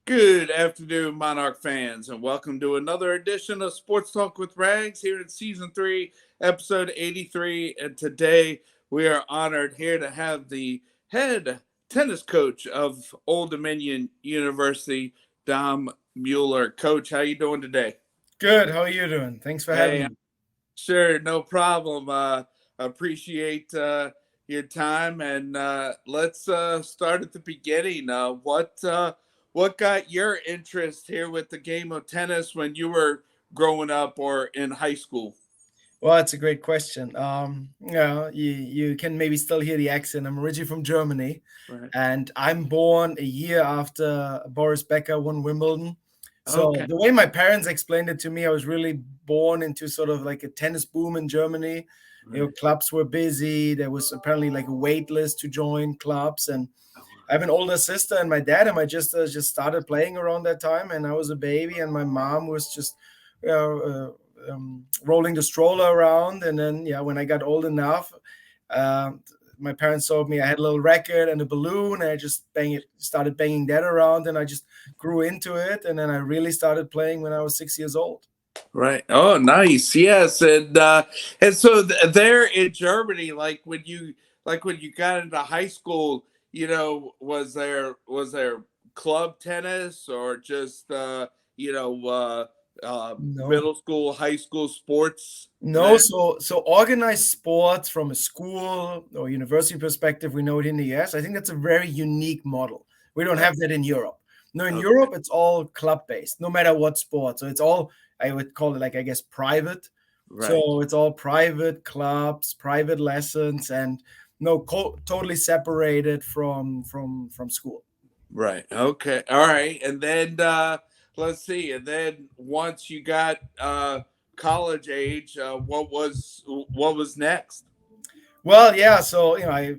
Good afternoon, Monarch fans, and welcome to another edition of Sports Talk with Rags here in Season 3, Episode 83. And today we are honored here to have the head tennis coach of Old Dominion University, Dom Mueller. Coach, how you doing today? Good. How are you doing? Thanks for having Hey, me. sure, no problem. Appreciate your time, and let's start at the beginning. What got your interest here with the game of tennis when you were growing up or in high school? Well, that's a great question. You can maybe still hear the accent. I'm originally from Germany, Right. and I'm born a year after Boris Becker won Wimbledon. So Okay. the way my parents explained it to me, I was really born into sort of like a tennis boom in Germany. Right. Clubs were busy. There was apparently like a wait list to join clubs, and Oh, I have an older sister, and my dad and my just started playing around that time, and I was a baby, and my mom was just rolling the stroller around. And then, yeah, when I got old enough, uh, my parents told me I had a little record and a balloon, and I just started banging that around, and I just grew into it, and then I really started playing when I was 6 years old. right. Oh, nice. Yes, and so there in Germany, like when you got into high school, was there club tennis or just you know uh, No, middle school, high school sports no. there? So organized sports from a school or university perspective, we know it in the US. I think that's a very unique model. We don't Oh, have that in Europe. No, in okay. Europe, it's all club based, no matter what sport. So it's all, I would call it, like, I guess, private. Right. So it's all private clubs, private lessons, and no, totally separated from school. Right. Okay. All right. And then let's see. And then once you got college age, what was next? Well, yeah. So I,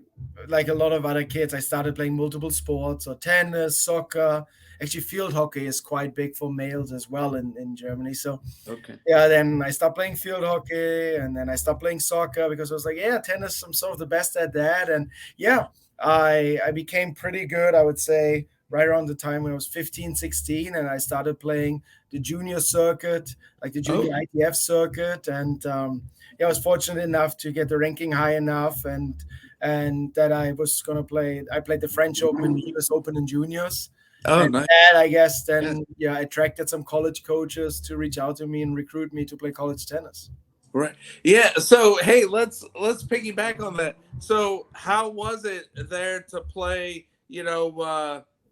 like a lot of other kids, I started playing multiple sports, so tennis, soccer. Actually, field hockey is quite big for males as well in Germany. So Okay. yeah, then I stopped playing field hockey, and then I stopped playing soccer because I was like, yeah, tennis, I'm sort of the best at that. And yeah, I became pretty good, I would say, right around the time when I was 15, 16, and I started playing the junior circuit, like the junior Oh, ITF circuit. And yeah, I was fortunate enough to get the ranking high enough, and that I was going to play. I played the French Open, the US Open in juniors, oh, and nice. that, I guess, Yes. then, yeah, attracted some college coaches to reach out to me and recruit me to play college tennis. Right. Yeah. So hey, let's piggyback on that. So how was it there to play?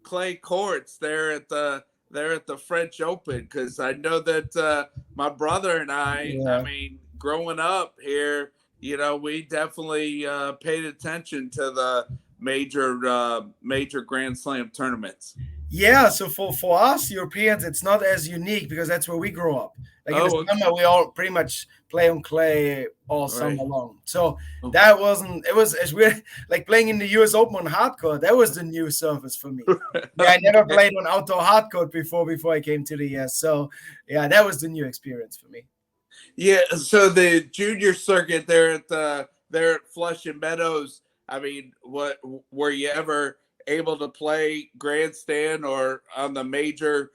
Clay courts there at the French Open? Because I know that my brother and I. I Yeah. mean, growing up here, we definitely paid attention to the major Grand Slam tournaments. Yeah, so for us Europeans, it's not as unique because that's where we grow up. Like in the Oh, okay. summer, we all pretty much play on clay all Right. summer long. So Oh, that wasn't. It was as weird like playing in the U.S. Open on hard court. That was the new surface for me. Yeah, I never okay. played on outdoor hard court before I came to the U.S. So yeah, that was the new experience for me. Yeah, so the junior circuit there at Flushing Meadows. I mean, what were you ever able to play grandstand or on the major,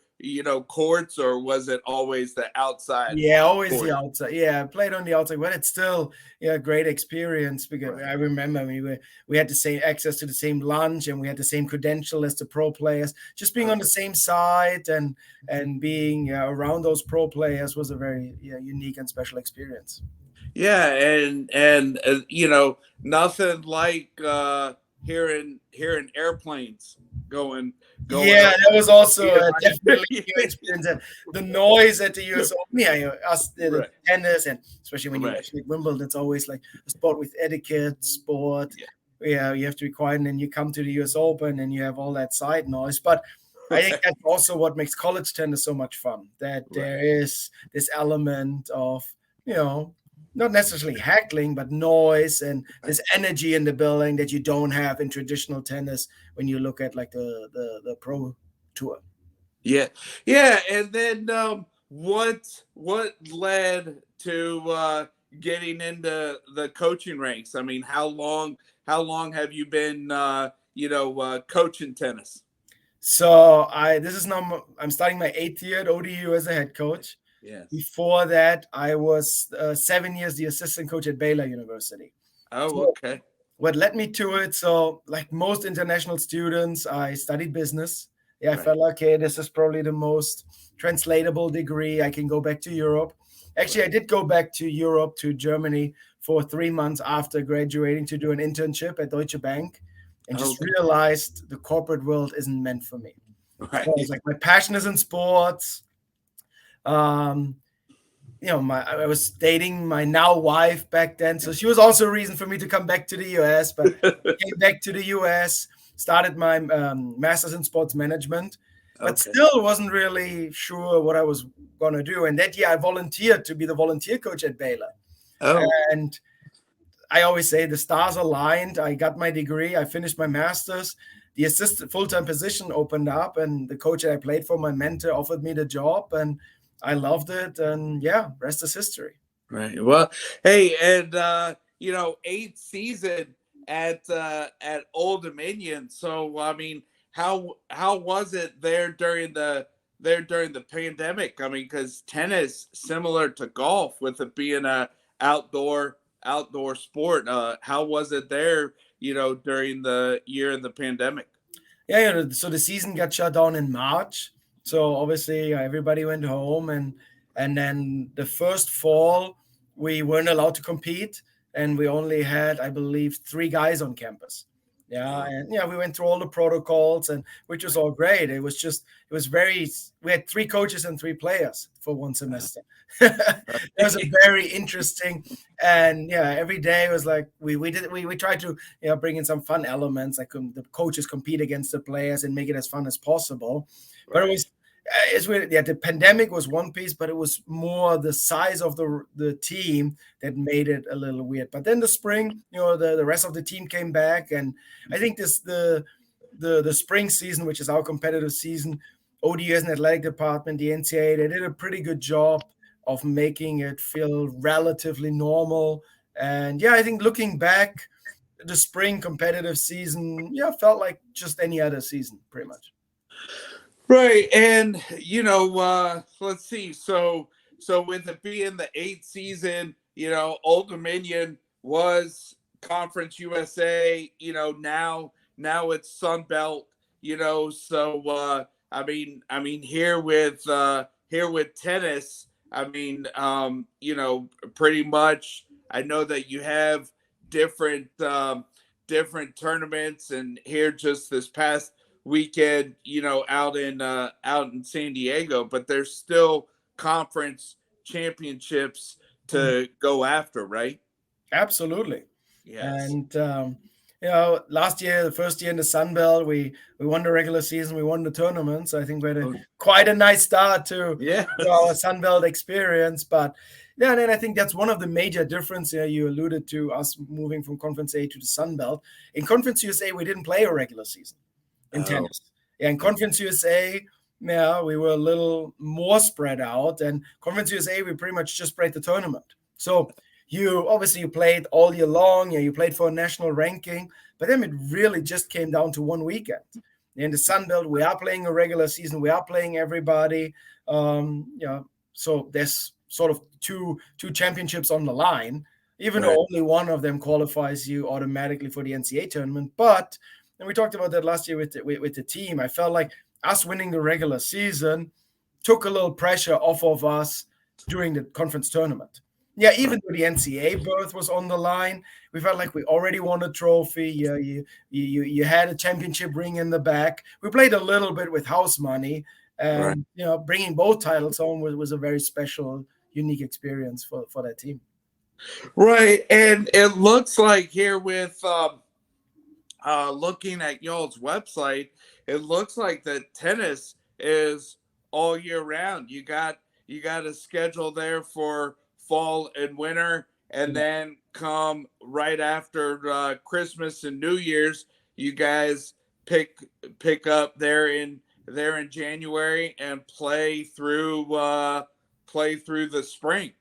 courts, or was it always the outside Yeah, always the court? outside. Yeah, I played on the outside, but it's still, yeah, a great experience because Right. I remember we had the same access to the same lunch, and we had the same credential as the pro players. Just being on the Okay. same side and being around those pro players was a very, yeah, unique and special experience. Yeah, and nothing like hearing airplanes going going Yeah, over. that was also Yeah, definitely a new experience. And the noise at the US Open, yeah, us the right, tennis, and especially when you right. actually Wimbledon, it's always like a sport with etiquette, sport. Yeah, Yeah, you have to be quiet, and then you come to the US Open and you have all that side noise. But I think right, that's also what makes college tennis so much fun. That right. there is this element of, you know, not necessarily heckling, but noise and Right. this energy in the building that you don't have in traditional tennis when you look at like the pro tour. Yeah, yeah, and then what led to getting into the coaching ranks? I mean, how long have you been coaching tennis? So I'm starting my 8th year at ODU as a head coach. Yes. Before that, I was 7 years the assistant coach at Baylor University. Oh, So okay. what led me to it? So like most international students, I studied business. Yeah, I Right. felt like, okay, this is probably the most translatable degree. I can go back to Europe. Actually, I Right. did go back to Europe, to Germany for 3 months after graduating to do an internship at Deutsche Bank, and just Okay. realized the corporate world isn't meant for me. So I was Right. like, my passion is in sports. Um, I was dating my now wife back then, so she was also a reason for me to come back to the US. But came back to the US, started my master's in sports management, but Okay. still wasn't really sure what I was gonna do. And that year, I volunteered to be the volunteer coach at Baylor, Oh, and I always say the stars aligned. I got my degree. I finished my master's. The assistant full-time position opened up, and the coach that I played for, my mentor, offered me the job, and I loved it. And yeah, rest is history. right. Well, hey, and eighth season at Old Dominion. So I mean, how was it there during the pandemic? I mean, because tennis similar to golf, with it being a outdoor sport. How was it there? During the year of the pandemic. Yeah, so the season got shut down in March. So obviously everybody went home, and then the first fall we weren't allowed to compete, and we only had, I believe, 3 guys on campus. Yeah, Oh, and yeah, we went through all the protocols, and which was all great. It was very. We had 3 coaches and 3 players for one semester. It was a right. very interesting, and yeah, every day was like we tried to bring in some fun elements, like the coaches compete against the players and make it as fun as possible. But it Right. was it's weird. Yeah, the pandemic was one piece, but it was more the size of the team that made it a little weird. But then the spring, the rest of the team came back, and I think the spring season, which is our competitive season, ODU as an athletic department, the NCAA, they did a pretty good job of making it feel relatively normal. And yeah, I think looking back, the spring competitive season, yeah, felt like just any other season, pretty much. Right, and let's see. So with it being the eighth season, Old Dominion was Conference USA. Now it's Sun Belt. So I mean here with tennis. I mean, pretty much. I know that you have different different tournaments, and here just this past weekend, out in San Diego, but there's still conference championships Mhm. to go after, right? Absolutely. Yes. And last year, the first year in the Sun Belt, we won the regular season, we won the tournament. So I think we had Oh, quite a nice start to our yes. Sun Belt experience. But yeah, and then I think that's one of the major differences. You alluded to us moving from Conference A to the Sun Belt. In Conference USA, we didn't play a regular season in Oh, tennis. Yeah, in Conference USA, yeah, we were a little more spread out. And Conference USA, we pretty much just played the tournament. So you played all year long. Yeah, you played for a national ranking, but then it really just came down to one weekend. In the Sun Belt, we are playing a regular season. We are playing everybody. So there's sort of two championships on the line, even right. though only one of them qualifies you automatically for the NCAA tournament. But and we talked about that last year with the team. I felt like us winning the regular season took a little pressure off of us during the conference tournament. Yeah, Right. even though the NCAA berth was on the line, we felt like we already won a trophy. Yeah, you had a championship ring in the back. We played a little bit with house money, Right. and bringing both titles home was a very special, unique experience for that team. Right. And it looks like here with looking at y'all's website, it looks like that tennis is all year round. You got a schedule there for fall and winter, and Yeah. then come right after Christmas and New Year's, you guys pick pick up there in January and play through the spring.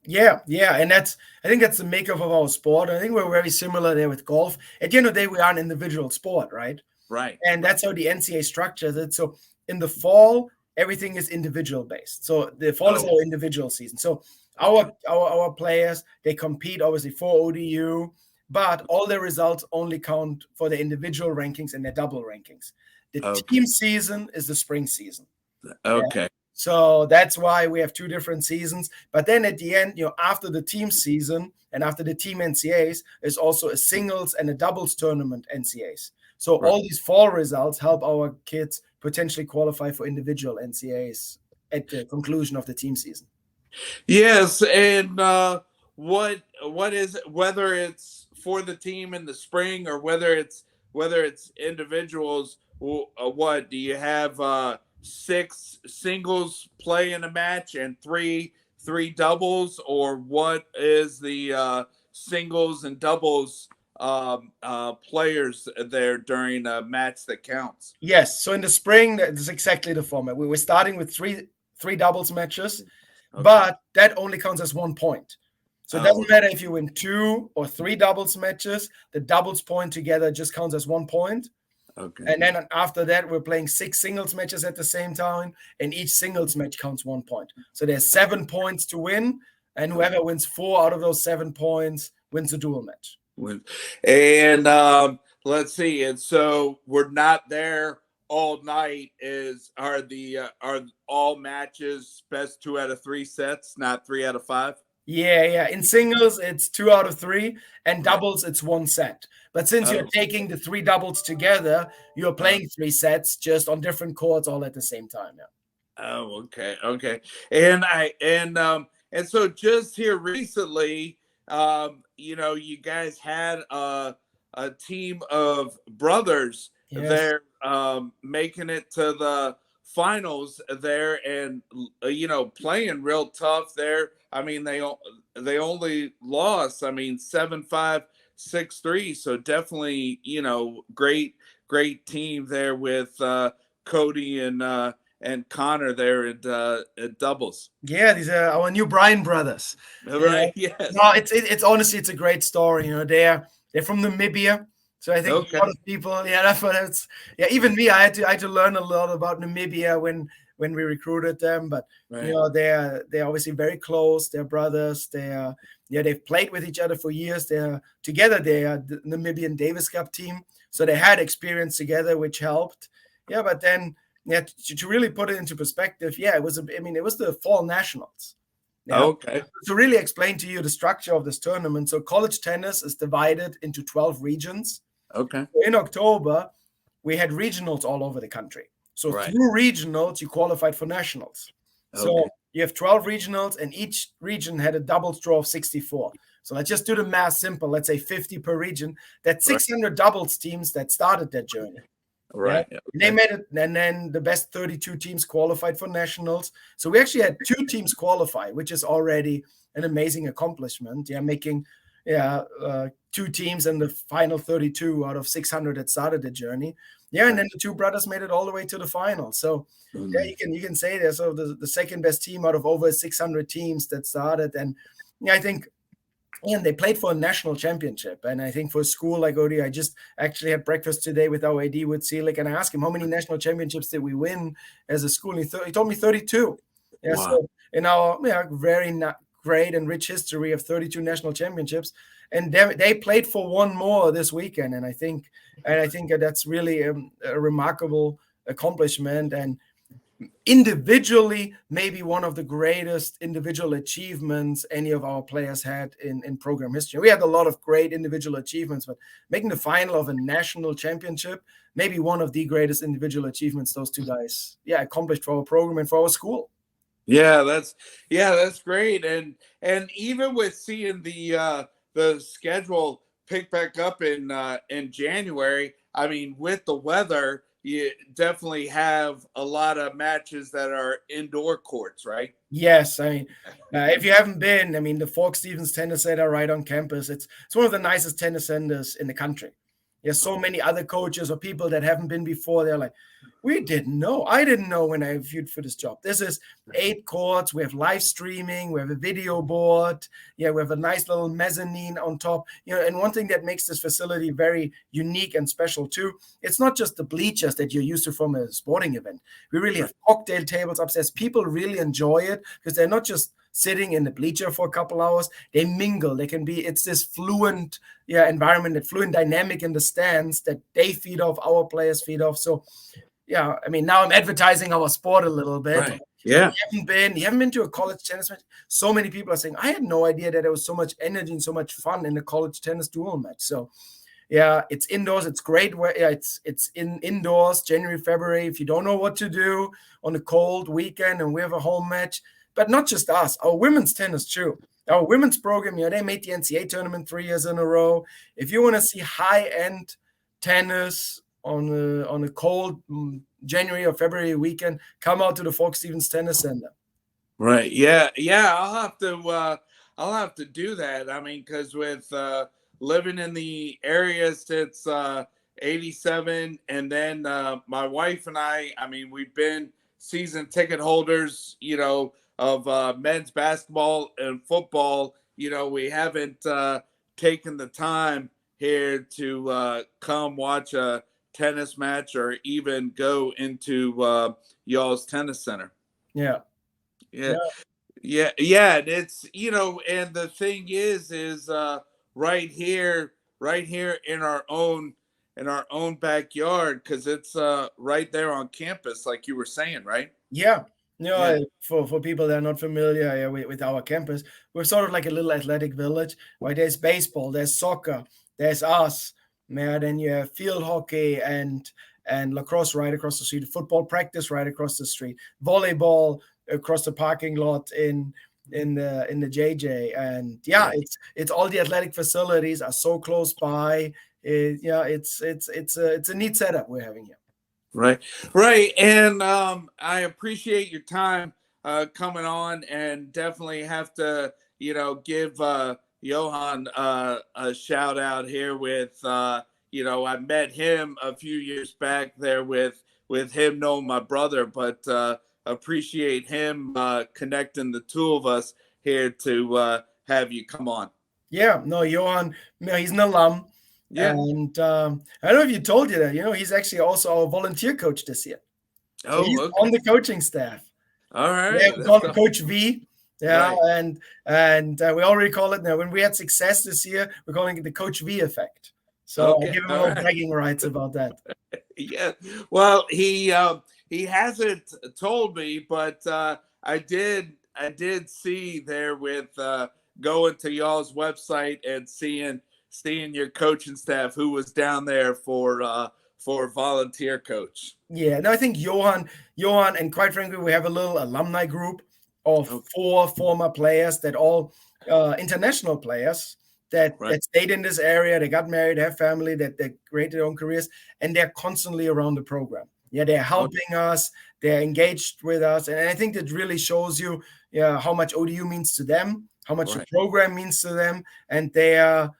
Yeah, and I think that's the makeup of our sport. I think we're very similar there with golf. At the end of the day, we are an individual sport, right? Right. And that's how the NCAA structures it. So in the fall, everything is individual based. So the fall is our individual season. So our players, they compete obviously for ODU, but all their results only count for the individual rankings and their double rankings. The team season is the spring season. Okay. Yeah. So that's why we have two different seasons. But then at the end, after the team season and after the team NCAAs, is also a singles and a doubles tournament NCAAs. So all these fall results help our kids potentially qualify for individual NCAAs at the conclusion of the team season. Yes, and what is it, whether it's for the team in the spring or whether it's individuals? What do you have? 6 singles play in a match and three doubles, or what is the singles and doubles players there during a match that counts? Yes, so in the spring, that's exactly the format. We were starting with three doubles matches, but that only counts as 1 point. So it doesn't matter if you win 2 or 3 doubles matches. The doubles point together just counts as 1 point. Okay. And then after that, we're playing 6 singles matches at the same time, and each singles match counts 1 point. So there's 7 points to win, and whoever wins 4 out of those 7 points wins the dual match. And let's see. And so we're not there all night. Are all matches best 2 out of 3 sets, not 3 out of 5? Yeah. In singles, it's 2 out of 3, and doubles, it's 1 set. But since you're taking the 3 doubles together, you're playing 3 sets just on different courts all at the same time. Yeah. Oh, okay. And so just here recently, you guys had a team of brothers there making it to the finals there, and playing real tough there. I mean, they only lost 7-5, 6-3, so definitely great team there with Cody and Connor there at doubles. Yeah, these are our new Bryan brothers. Right. Yes. No, it's honestly, it's a great story. They're from Namibia. So I think a lot of people, that's what it's. Yeah, even me, I had to learn a lot about Namibia when we recruited them. But they're obviously very close. They're brothers. They've played with each other for years. They're together. They are the Namibian Davis Cup team, so they had experience together, which helped. Yeah, but then to really put it into perspective, it was the fall nationals. Yeah. Okay. To really explain to you the structure of this tournament, so college tennis is divided into 12 regions. Okay. In October, we had regionals all over the country. So through regionals, you qualified for nationals. So you have 12 regionals, and each region had a doubles draw of 64. So let's just do the math simple. Let's say 50 per region. That's 600 doubles teams that started that journey. Right. Yeah? They made it, and then the best 32 teams qualified for nationals. So we actually had 2 teams qualify, which is already an amazing accomplishment. Yeah, making 2 teams in the final 32 out of 600 that started the journey. Yeah, and then the 2 brothers made it all the way to the final. So you can say they're sort of the second best team out of over 600 teams that started. And I think. And they played for a national championship. And I think for a school like ODU, I just actually had breakfast today with our AD, with Seelig, and I asked him, how many national championships did we win as a school? And he told me 32. Yeah, wow. So in our very great and rich history of 32 national championships, and they played for 1 more this weekend. And I think that's really a remarkable accomplishment. And individually, maybe one of the greatest individual achievements any of our players had in program history. We had a lot of great individual achievements, but making the final of a national championship, maybe one of the greatest individual achievements those 2 guys accomplished for our program and for our school. Yeah, that's great. And even with seeing the schedule pick back up in January, with the weather, you definitely have a lot of matches that are indoor courts, right? Yes. If you haven't been, the Falk Stevens Tennis Center right on campus, it's one of the nicest tennis centers in the country. There's so many other coaches or people that haven't been before. They're like, we didn't know. I didn't know when I viewed for this job. This is 8 courts. We have live streaming. We have a video board. Yeah, we have a nice little mezzanine on top. And one thing that makes this facility very unique and special too, it's not just the bleachers that you're used to from a sporting event. We really have cocktail tables upstairs. People really enjoy it because they're not just sitting in the bleacher for a couple hours. They mingle. It's this fluent environment, that fluent dynamic in the stands that they feed off, our players feed off. So now I'm advertising our sport a little bit. Right. Yeah. You haven't been to a college tennis match. So many people are saying, I had no idea that there was so much energy and so much fun in a college tennis dual match. So it's indoors. It's great. It's indoors, January, February. If you don't know what to do on a cold weekend and we have a home match, but not just us, our women's tennis too. Our women's program, they made the NCAA tournament 3 years in a row. If you want to see high-end tennis on a cold January or February weekend, come out to the Falk Stevens Tennis Center. Right. Yeah. I'll have to do that. I mean, because with living in the area since 87, and then my wife and I mean, we've been season ticket holders, of men's basketball and football. We haven't taken the time here to come watch a tennis match or even go into y'all's tennis center. Yeah. And it's, and the thing is right here in our own backyard, because it's right there on campus, like you were saying, right? Yeah. For people that are not familiar with our campus, we're sort of like a little athletic village, right? There's baseball, there's soccer, there's us, then you have field hockey and lacrosse right across the street, football practice right across the street, volleyball across the parking lot in the JJ, and it's all the athletic facilities are so close by. It's a neat setup we're having here. Right. And I appreciate your time coming on, and definitely have to, give Johan a shout out here with, I met him a few years back there with him knowing my brother, but appreciate him connecting the two of us here to have you come on. Yeah, no, Johan, he's an alum. Yeah. And I don't know if you told you that, he's actually also our volunteer coach this year. So he's on the coaching staff. All right. Yeah, we call him Coach V. Yeah, right. And we already call it now. When we had success this year, we're calling it the Coach V effect. So I give him all bragging rights about that. Yeah. Well, he hasn't told me, but I did see there with going to y'all's website and seeing your coaching staff who was down there for volunteer coach. Yeah, no, I think Johan, and quite frankly, we have a little alumni group of 4 former players that all international players that stayed in this area. They got married, have family, that they created their own careers, and they're constantly around the program. Yeah, they're helping us, they're engaged with us, and I think that really shows you how much ODU means to them, how much the program means to them, and they're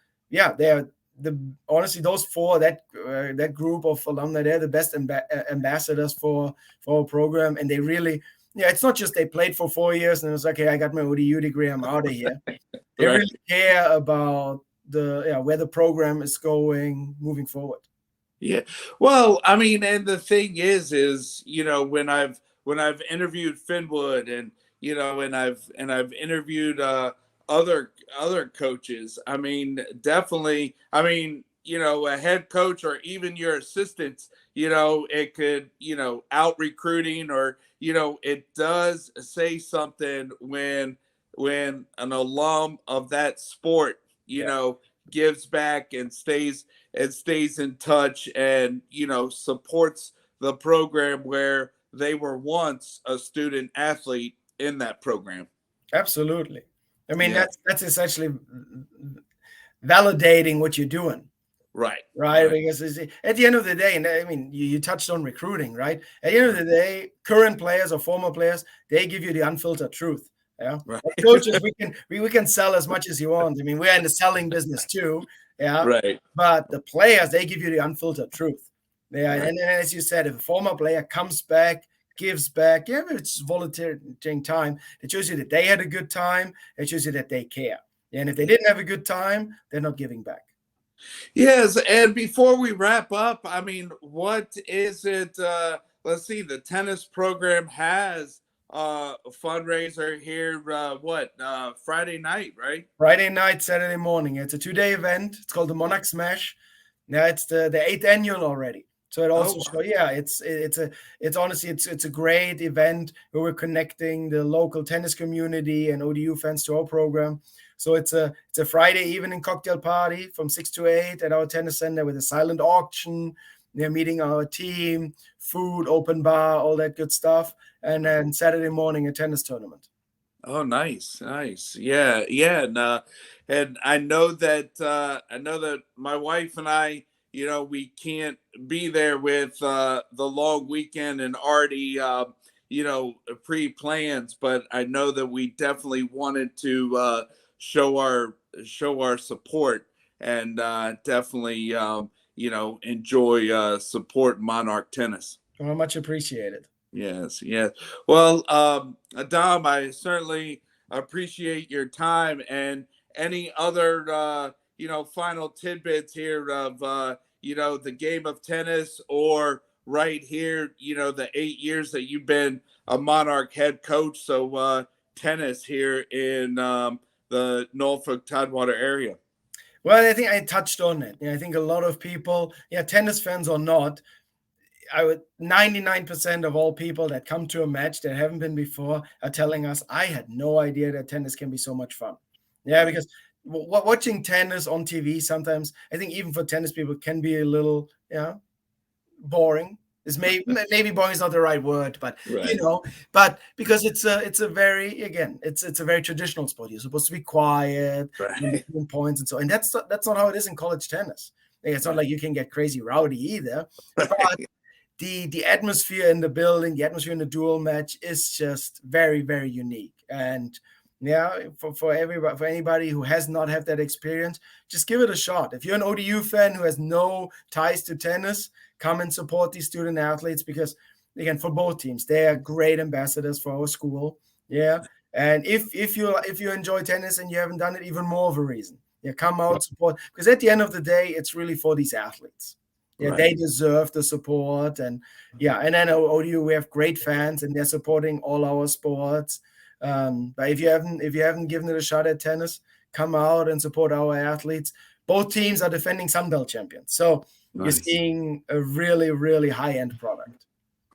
honestly, those 4, that group of alumni, they're the best ambassadors for our program, and they really, it's not just they played for 4 years and it was like, hey, I got my ODU degree, I'm out of here. They really care about where the program is going moving forward. Yeah, well, I mean, and the thing is, when I've interviewed Finwood and and I've interviewed other coaches, I mean, definitely, I mean, a head coach or even your assistants, it could, out recruiting, or, it does say something when an alum of that sport, gives back and stays in touch and, supports the program where they were once a student athlete in that program. Absolutely. I mean, that's essentially validating what you're doing. Right. Because at the end of the day, and I mean, you touched on recruiting, right? At the end of the day, current players or former players, they give you the unfiltered truth. Yeah. Right. Coaches, we can sell as much as you want. I mean, we're in the selling business too. Yeah. Right. But the players, they give you the unfiltered truth. Yeah. Right. And then, as you said, if a former player comes back, gives back, yeah, it's volunteering time. It shows you that they had a good time. It shows you that they care. And if they didn't have a good time, they're not giving back. Yes, and before we wrap up, I mean, what is it? Let's see, the tennis program has a fundraiser here. Friday night, right? Friday night, Saturday morning. It's a 2-day event. It's called the Monarch Smash. Now it's the 8th annual already. So it Oh, also shows, yeah, it's honestly it's a great event where we're connecting the local tennis community and ODU fans to our program. So it's a Friday evening cocktail party from 6 to 8 at our tennis center with a silent auction. They're meeting our team, food, open bar, all that good stuff, and then Saturday morning a tennis tournament. oh, nice, nice. Yeah, yeah, and I know that my wife and I, we can't be there with the long weekend and already, pre-plans, but I know that we definitely wanted to show our show our support and definitely, enjoy support Monarch Tennis. Well, much appreciated. Yes, yes. Well, Dom, I certainly appreciate your time and any other, final tidbits here of, the game of tennis or right here, the 8 years that you've been a Monarch head coach. So, tennis here in the Norfolk Tidewater area. Well, I think I touched on it. I think a lot of people, tennis fans or not, 99% of all people that come to a match that haven't been before are telling us, I had no idea that tennis can be so much fun. Yeah, Right. because watching tennis on TV sometimes, I think even for tennis people, can be a little, boring. Is maybe boring is not the right word, but Right. but because it's a very, again, it's a very traditional sport. You're supposed to be quiet, Right. points and so, and that's not how it is in college tennis. It's not Right. like you can get crazy rowdy either. But Right. the atmosphere in the building, the atmosphere in the dual match is just very, very unique. And yeah, for everybody, for anybody who has not had that experience, just give it a shot. If you're an ODU fan who has no ties to tennis, come and support these student athletes, because again, for both teams, they are great ambassadors for our school. Yeah. And if you enjoy tennis and you haven't done it, even more of a reason. Yeah, come out, support, because at the end of the day, it's really for these athletes. Yeah, they Right. deserve the support. And yeah, and then ODU, we have great fans and they're supporting all our sports. But if you haven't given it a shot at tennis, come out and support our athletes. Both teams are defending Sun Belt champions. So you're Nice. seeing a really, really high-end product.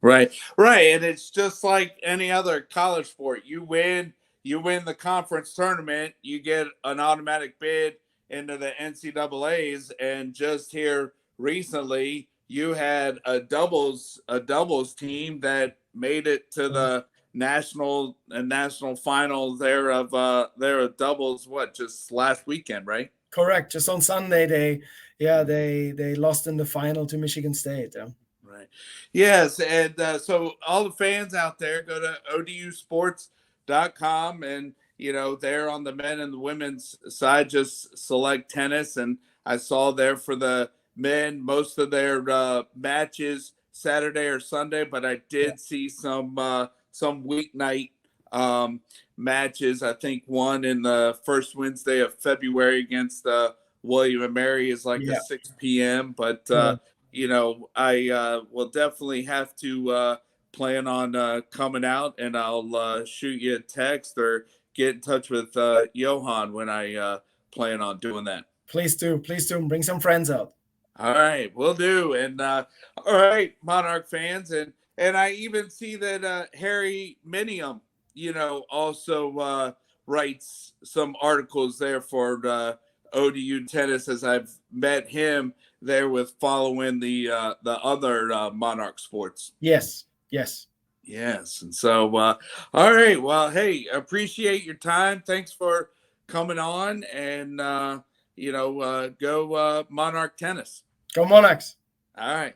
Right, right, and it's just like any other college sport. You win the conference tournament, you get an automatic bid into the NCAA's, and just here recently, you had a doubles team that made it to the national final there of doubles. What, just last weekend, right? Correct. Just on Sunday, they lost in the final to Michigan State. Yeah. Right. Yes. And so all the fans out there, go to odusports.com and, there on the men and the women's side, just select tennis. And I saw there for the men, most of their matches Saturday or Sunday, but I Yeah. did see some weeknight matches. I think one in the first Wednesday of February against William and Mary is like a Yeah. 6 p.m. But Correct. I will definitely have to plan on coming out, and I'll shoot you a text or get in touch with Johan when I plan on doing that. Please do. Please do. Bring some friends out. All right, we'll do. And all right, Monarch fans, and I even see that Harry Minium, also writes some articles there for ODU Tennis, as I've met him there with following the other Monarch sports. Yes. Yes. Yes, and so all right. Well, hey, appreciate your time. Thanks for coming on, and go Monarch Tennis. Go Monarchs. All right.